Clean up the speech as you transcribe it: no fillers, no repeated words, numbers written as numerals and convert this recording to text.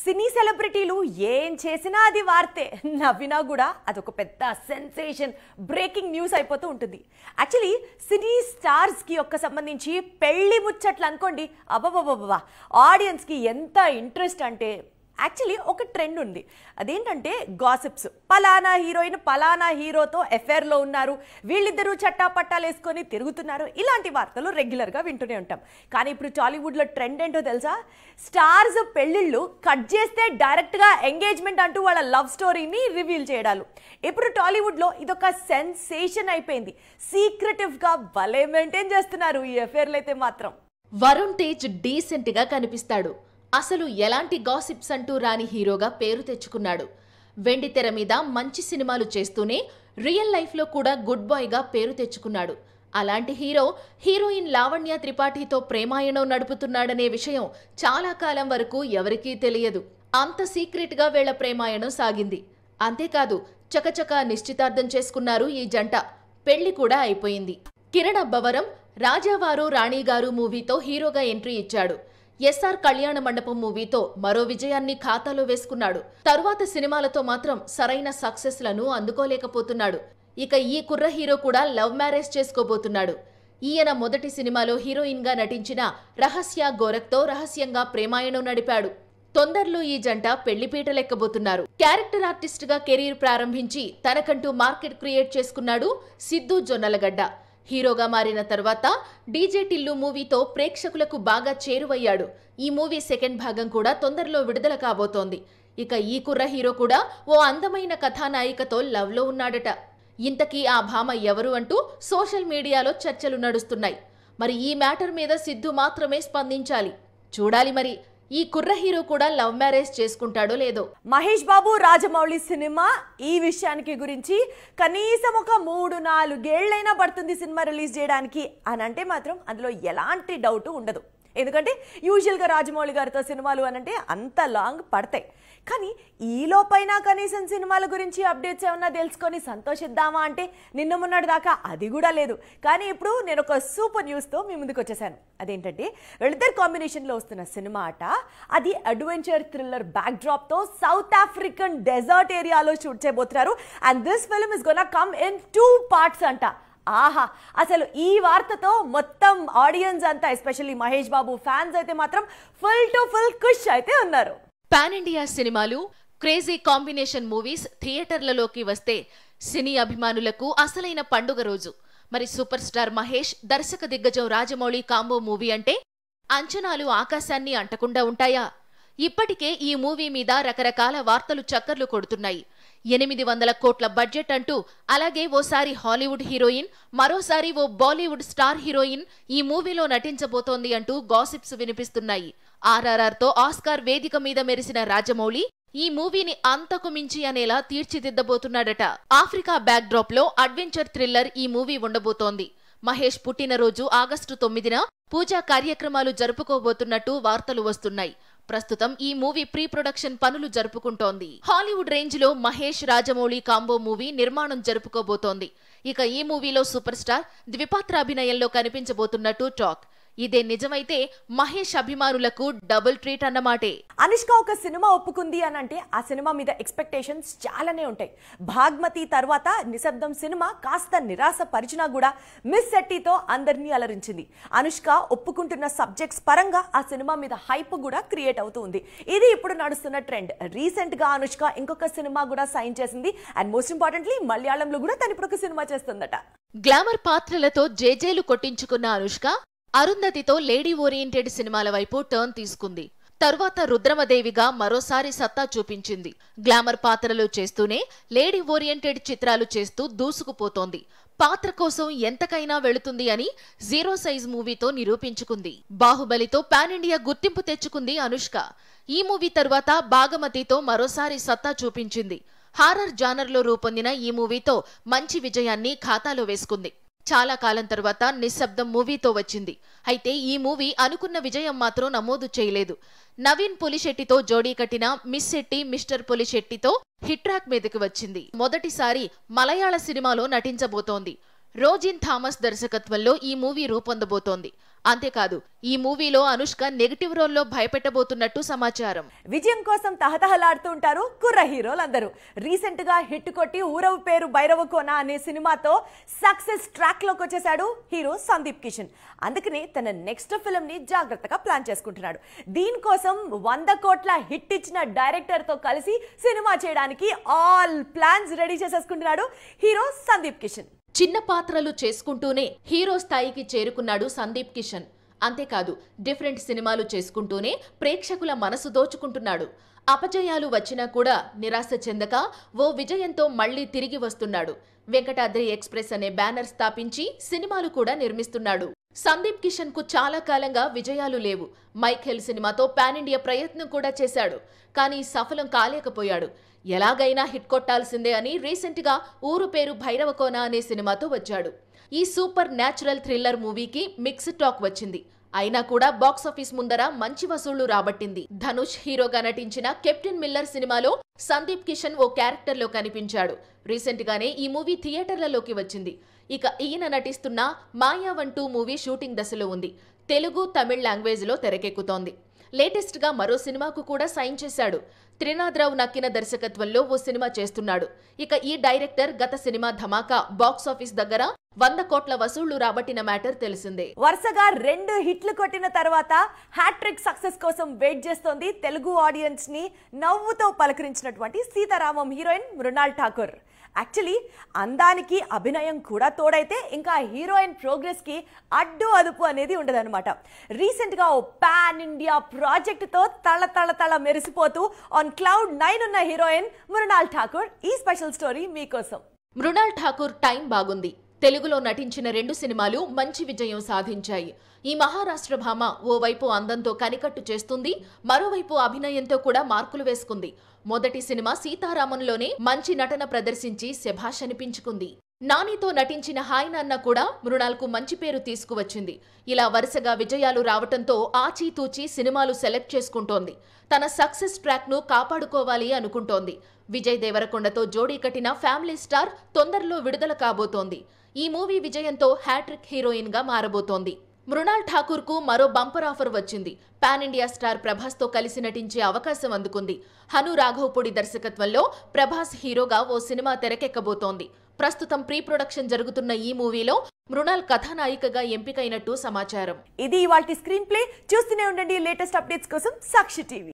సినీ సెలబ్రిటీలు ఏం చేసినా అది వార్తే, నవ్వినా కూడా అదొక పెద్ద సెన్సేషన్, బ్రేకింగ్ న్యూస్ అయిపోతూ ఉంటుంది. యాక్చువల్లీ సినీ స్టార్స్కి సంబంధించి పెళ్లి ముచ్చట్లు అనుకోండి, అబ్బబ్బబ్బబ్బా ఆడియన్స్కి ఎంత ఇంట్రెస్ట్ అంటే యాక్చువల్లీ ఒక ట్రెండ్ ఉంది. అదేంటంటే గాసిప్స్. పలానా హీరోయిన్ పలానా హీరోతో ఎఫైర్లో ఉన్నారు, వీళ్ళిద్దరూ చట్టా పట్టాలు వేసుకొని తిరుగుతున్నారు, ఇలాంటి వార్తలు రెగ్యులర్గా వింటూనే ఉంటాం. కానీ ఇప్పుడు టాలీవుడ్లో ట్రెండ్ ఏంటో తెలుసా? స్టార్స్ పెళ్ళిళ్ళు కట్ చేస్తే డైరెక్ట్గా ఎంగేజ్మెంట్ అంటూ వాళ్ళ లవ్ స్టోరీని రివీల్ చేయడాలు. ఇప్పుడు టాలీవుడ్లో ఇదొక సెన్సేషన్ అయిపోయింది. సీక్రెటివ్గా భలే మెయింటైన్ చేస్తున్నారు ఈ ఎఫైర్లు అయితే మాత్రం. వరుణ్ తేజ్ డీసెంట్ గా కనిపిస్తాడు. అసలు ఎలాంటి గాసిప్స్ అంటూ రాని హీరోగా పేరు తెచ్చుకున్నాడు. వెండితెర మీద మంచి సినిమాలు చేస్తూనే రియల్ లైఫ్లో కూడా గుడ్ బాయ్గా పేరు తెచ్చుకున్నాడు. అలాంటి హీరో హీరోయిన్ లావణ్య త్రిపాఠితో ప్రేమాయణం నడుపుతున్నాడనే విషయం చాలా కాలం వరకు ఎవరికీ తెలియదు. అంత సీక్రెట్గా వీళ్ల ప్రేమాయణం సాగింది. అంతేకాదు చకచకా నిశ్చితార్థం చేసుకున్నారు ఈ జంట. పెళ్లి కూడా అయిపోయింది. కిరణ్ అబ్బవరం రాజావారు రాణిగారు మూవీతో హీరోగా ఎంట్రీ ఇచ్చాడు. ఎస్ఆర్ కళ్యాణ మండపం మూవీతో మరో విజయాన్ని ఖాతాలో వేసుకున్నాడు. తరువాత సినిమాలతో మాత్రం సరైన సక్సెస్ లను అందుకోలేకపోతున్నాడు. ఇక ఈ కుర్ర హీరో కూడా లవ్ మ్యారేజ్ చేసుకోబోతున్నాడు. ఈయన మొదటి సినిమాలో హీరోయిన్ గా నటించిన రహస్య గోరఖ్తో రహస్యంగా ప్రేమాయణం నడిపాడు. తొందరలో ఈ జంట పెళ్లిపీటలెక్కబోతున్నారు. క్యారెక్టర్ ఆర్టిస్ట్ గా కెరీర్ ప్రారంభించి తనకంటూ మార్కెట్ క్రియేట్ చేసుకున్నాడు సిద్ధు జొన్నలగడ్డ. హీరోగా మారిన తర్వాత డీజే టిల్లు మూవీతో ప్రేక్షకులకు బాగా చేరువయ్యాడు. ఈ మూవీ సెకండ్ భాగం కూడా తొందరలో విడుదల కాబోతోంది. ఇక ఈ కుర్ర హీరో కూడా ఓ అందమైన కథానాయికతో లవ్ లో ఉన్నాడట. ఇంతకీ ఆ భామ ఎవరు అంటూ సోషల్ మీడియాలో చర్చలు నడుస్తున్నాయి. మరి ఈ మ్యాటర్ మీద సిద్ధు మాత్రమే స్పందించాలి. చూడాలి మరి ఈ కుర్ర హీరో కూడా లవ్ మ్యారేజ్ చేసుకుంటాడో లేదో. మహేష్ బాబు రాజమౌళి సినిమా ఈ విషయానికి గురించి కనీసం ఒక 3-4 ఏళ్లైనా పడుతుంది సినిమా రిలీజ్ చేయడానికి అని అంటే మాత్రం అందులో ఎలాంటి డౌట్ ఉండదు. ఎందుకంటే యూజువల్గా రాజమౌళి గారితో సినిమాలు అనంటే అంత లాంగ్ పడతాయి. కానీ ఈలోపైనా కనీసం సినిమాల గురించి అప్డేట్స్ ఏమన్నా తెలుసుకొని సంతోషిద్దామా అంటే నిన్న మొన్నటి దాకా అది కూడా లేదు. కానీ ఇప్పుడు నేను ఒక సూపర్ న్యూస్తో మీ ముందుకు వచ్చేసాను. అదేంటంటే వీళ్ళిద్దరు కాంబినేషన్లో వస్తున్న సినిమా అట. అది అడ్వెంచర్ థ్రిల్లర్ బ్యాక్డ్రాప్తో సౌత్ ఆఫ్రికన్ డెజర్ట్ ఏరియాలో షూట్ చేయబోతున్నారు. And this film is gonna come in 2 parts అంట. ఆహా, అసలు ఈ వార్తతో మొత్తం ఆడియన్స్ అంతా ఎస్పెషల్లీ మహేష్ బాబు ఫ్యాన్స్ అయితే మాత్రం ఫుల్ టు ఫుల్ ఖుష్ అయితే ఉన్నారు. పాన్ ఇండియా సినిమాలు, క్రేజీ కాంబినేషన్ మూవీస్ థియేటర్లలోకి వస్తే సినీ అభిమానులకు అసలైన పండుగ రోజు. మరి సూపర్ స్టార్ మహేష్, దర్శక దిగ్గజం రాజమౌళి కాంబో మూవీ అంటే అంచనాలు ఆకాశాన్ని అంటకుండా ఉంటాయా? ఇప్పటికే ఈ మూవీ మీద రకరకాల వార్తలు చక్కర్లు కొడుతున్నాయి. 800 కోట్ల బడ్జెట్ అంటూ, అలాగే ఓసారి హాలీవుడ్ హీరోయిన్, మరోసారి ఓ బాలీవుడ్ స్టార్ హీరోయిన్ ఈ మూవీలో నటించబోతోంది అంటూ గాసిప్స్ వినిపిస్తున్నాయి. RRRతో ఆస్కార్ వేదిక మీద మెరిసిన రాజమౌళి ఈ మూవీని అంతకు మించి అనేలా తీర్చిదిద్దబోతున్నాడట. ఆఫ్రికా బ్యాక్ డ్రాప్ లో అడ్వెంచర్ థ్రిల్లర్ ఈ మూవీ ఉండబోతోంది. మహేష్ పుట్టినరోజు ఆగస్టు 9న పూజా కార్యక్రమాలు జరుపుకోబోతున్నట్టు వార్తలు వస్తున్నాయి. ప్రస్తుతం ఈ మూవీ ప్రీ ప్రొడక్షన్ పనులు జరుపుకుంటోంది. హాలీవుడ్ రేంజ్ లో మహేష్ రాజమౌళి కాంబో మూవీ నిర్మాణం జరుపుకోబోతోంది. ఇక ఈ మూవీలో సూపర్ స్టార్ ద్విపాత్రాభినయంలో కనిపించబోతున్నట్టు టాక్. ఇదే నిజమైతే మహేష్ అభిమానులకు డబుల్ ట్రీట్ అన్నమాటే. అనుష్క ఒక సినిమా ఒప్పుకుంది అని అంటే ఆ సినిమా మీద ఎక్స్పెక్టేషన్స్ చాలానే ఉంటాయి. భాగ్మతి తర్వాత నిశ్శబ్దం సినిమా కాస్త నిరాశ పరిచినా కూడా మిస్ శెట్టితో అందరినీ అలరించింది. అనుష్క ఒప్పుకుంటున్న సబ్జెక్ట్స్ పరంగా ఆ సినిమా మీద హైప్ కూడా క్రియేట్ అవుతుంది. ఇది ఇప్పుడు నడుస్తున్న ట్రెండ్. రీసెంట్ గా అనుష్క ఇంకొక సినిమా కూడా సైన్ చేసింది. అండ్ మోస్ట్ ఇంపార్టెంట్లీ మలయాళంలో కూడా తను ఇప్పుడు ఒక సినిమా చేస్తుందట. గ్లామర్ పాత్రలతో జేజేలు కొట్టించుకున్న అనుష్క అరుంధతితో లేడీ ఓరియంటెడ్ సినిమాల వైపు టర్న్ తీసుకుంది. తరువాత రుద్రమదేవిగా మరోసారి సత్తా చూపించింది. గ్లామర్ పాత్రలు చేస్తూనే లేడీ ఓరియంటెడ్ చిత్రాలు చేస్తూ దూసుకుపోతోంది. పాత్ర కోసం ఎంతకైనా వెళుతుంది అని జీరో సైజ్ మూవీతో నిరూపించుకుంది. బాహుబలితో పాన్ ఇండియా గుర్తింపు తెచ్చుకుంది అనుష్క. ఈ మూవీ తరువాత భాగమతితో మరోసారి సత్తా చూపించింది. హారర్ జానర్లో రూపొందిన ఈ మూవీతో మంచి విజయాన్ని ఖాతాలో వేసుకుంది. చాలా కాలం తర్వాత నిశ్శబ్దం మూవీతో వచ్చింది. అయితే ఈ మూవీ అనుకున్న విజయం మాత్రం నమోదు చేయలేదు. నవీన్ పులిశెట్టితో జోడీ కట్టిన మిస్ శెట్టి మిస్టర్ పులిశెట్టితో హిట్ ట్రాక్ మీదకి వచ్చింది. మొదటిసారి మలయాళ సినిమాలో నటించబోతోంది. రోజిన్ థామస్ దర్శకత్వంలో ఈ మూవీ రూపొందబోతోంది. అంతేకాదు ఈ మూవీలో అనుష్క నెగటివ్ రోల్లో భయపెట్టబోతున్నట్టు సమాచారం. విజయం కోసం తహతహలాడుతూ ఉంటారు కుర్ర హీరోలందరూ. రీసెంట్ గా హిట్ కొట్టి ఊరవ పేరు భైరవకోన అనే సినిమాతో సక్సెస్ ట్రాక్ లోకి వచ్చేసాడు హీరో సందీప్ కిషన్. అందుకని తన నెక్స్ట్ ఫిల్మ్ ని జాగ్రత్తగా ప్లాన్ చేసుకుంటున్నాడు. దీనికోసం 100 కోట్ల హిట్ ఇచ్చిన డైరెక్టర్ తో కలిసి సినిమా చేయడానికి ఆల్ ప్లాన్స్ రెడీ చేసేసుకుంటున్నాడు హీరో సందీప్ కిషన్. చిన్న పాత్రలు చేసుకుంటూనే హీరో స్థాయికి చేరుకున్నాడు సందీప్ కిషన్. అంతేకాదు డిఫరెంట్ సినిమాలు చేసుకుంటూనే ప్రేక్షకుల మనసు దోచుకుంటున్నాడు. అపజయాలు వచ్చినా కూడా నిరాశ చెందక ఓ విజయంతో మళ్లీ తిరిగి వస్తున్నాడు. వెంకటాద్రి ఎక్స్ప్రెస్ అనే బ్యానర్ స్థాపించి సినిమాలు కూడా నిర్మిస్తున్నాడు. సందీప్ కిషన్ కు చాలా కాలంగా విజయాలు లేవు. మైఖేల్ సినిమాతో పాన్ ఇండియా ప్రయత్నం కూడా చేశాడు. కానీ సఫలం కాలేకపోయాడు. ఎలాగైనా హిట్ కొట్టాల్సిందే అని రీసెంట్ గా ఊరు పేరు భైరవకోన అనే సినిమాతో వచ్చాడు. ఈ సూపర్ న్యాచురల్ థ్రిల్లర్ మూవీకి మిక్స్డ్ టాక్ వచ్చింది. అయినా కూడా బాక్సాఫీస్ ముందర మంచి వసూళ్లు రాబట్టింది. ధనుష్ హీరోగా నటించిన కెప్టెన్ మిల్లర్ సినిమాలో సందీప్ కిషన్ ఓ క్యారెక్టర్ లో కనిపించాడు. రీసెంట్ గానే ఈ మూవీ థియేటర్లలోకి వచ్చింది. ఇక ఈయన నటిస్తున్న మాయావంటూ మూవీ షూటింగ్ దశలో ఉంది. తెలుగు, తమిళ్ లాంగ్వేజ్ లో తెరకెక్కుతోంది. లేటెస్ట్ గా మరో సినిమాకు కూడా సైన్ చేశాడు. త్రినాథరావు నక్కిన దర్శకత్వంలో ఓ సినిమా చేస్తున్నాడు. ఇక ఈ డైరెక్టర్ గత సినిమా ధమాకా బాక్సాఫీస్ దగ్గర 100 కోట్ల వసూళ్లు రాబట్టిన మ్యాటర్ తెలిసిందే. వరుసగా 2 హిట్లు కొట్టిన తర్వాత హ్యాట్రిక్ సక్సెస్ కోసం వెయిట్ చేస్తోంది తెలుగు ఆడియన్స్ ని నవ్వుతో పలకరించినటువంటి సీతారామం హీరోయిన్ మృణాల్ ఠాకూర్. యాక్చువల్లీ అందానికి అభినయం కూడా తోడైతే ఇంకా హీరోయిన్ ప్రోగ్రెస్ కి అడ్డు అదుపు అనేది ఉండదన్నమాట. రీసెంట్ గా ఓ పాన్ ఇండియా ప్రాజెక్ట్ తో తళ మెరిసిపోతూ ఆన్ క్లౌడ్ 9 ఉన్న హీరోయిన్ మృణాల్ ఠాకూర్. ఈ స్పెషల్ స్టోరీ మీకోసం. మృణాల్ ఠాకూర్ టైం బాగుంది. తెలుగులో నటించిన 2 సినిమాలు మంచి విజయం సాధించాయి. ఈ మహారాష్ట్ర భామ ఓవైపు అందంతో కనికట్టు చేస్తుంది, మరోవైపు అభినయంతో కూడా మార్కులు వేసుకుంది. మొదటి సినిమా సీతారామంలోనే మంచి నటన ప్రదర్శించి శభాష్ అనిపించుకుంది. నానితో నటించిన హాయ్ నాన్న కూడా మృణాల్కు మంచి పేరు తీసుకువచ్చింది. ఇలా వరుసగా విజయాలు రావటంతో ఆచీతూచి సినిమాలు సెలెక్ట్ చేసుకుంటోంది. తన సక్సెస్ ట్రాక్ ను కాపాడుకోవాలి అనుకుంటోంది. విజయ్ దేవరకొండతో జోడీ కట్టిన ఫ్యామిలీ స్టార్ తొందరలో విడుదల కాబోతోంది. ఈ మూవీ విజయంతో హ్యాట్రిక్ హీరోయిన్ గా మారబోతోంది. మృణాల్ ఠాకూర్ కు మరో బంపర్ ఆఫర్ వచ్చింది. పాన్ ఇండియా స్టార్ ప్రభాస్ తో కలిసి నటించే అవకాశం అందుకుంది. హను రాఘవపూడి దర్శకత్వంలో ప్రభాస్ హీరోగా ఓ సినిమా తెరకెక్కబోతోంది. ప్రస్తుతం ప్రీ ప్రొడక్షన్ జరుగుతున్న ఈ మూవీలో మృణాల్ కథానాయికగా ఎంపికైనట్టు సమాచారం. ఇది ఇవాల్టి స్క్రీన్ ప్లే. చూస్తూనే ఉండండి లేటెస్ట్ అప్డేట్స్ కోసం సాక్షి టీవీ.